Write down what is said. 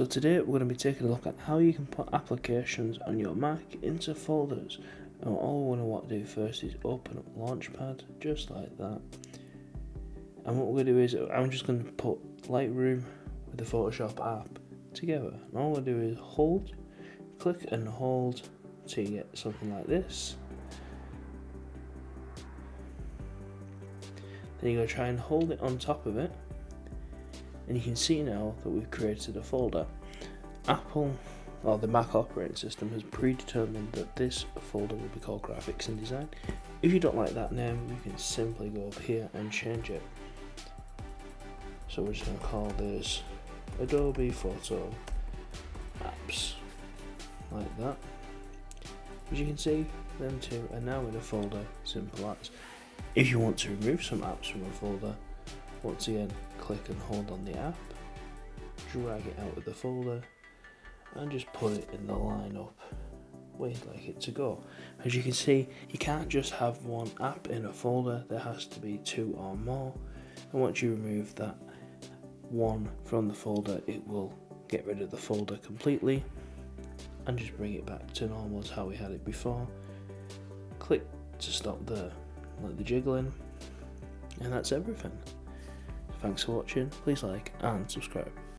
So today we're going to be taking a look at how you can put applications on your Mac into folders. And all we're going to want to do first is open up Launchpad, just like that. And what we're going to do is, I'm just going to put Lightroom with the Photoshop app together. And all we're going to do is click and hold till you get something like this. Then you're going to try and hold it on top of it. And you can see now that we've created a folder. Apple, or the Mac operating system, has predetermined that this folder will be called Graphics and Design. If you don't like that name, you can simply go up here and change it. So we're just going to call this Adobe Photo Apps, like that. As you can see, them two are now in a folder, simple as. If you want to remove some apps from a folder, once again, click and hold on the app, drag it out of the folder, and just put it in the lineup where you'd like it to go. As you can see, you can't just have one app in a folder, there has to be two or more. And once you remove that one from the folder, it will get rid of the folder completely and just bring it back to normal as how we had it before. Click to stop the jiggling, and that's everything. Thanks for watching, please like and subscribe.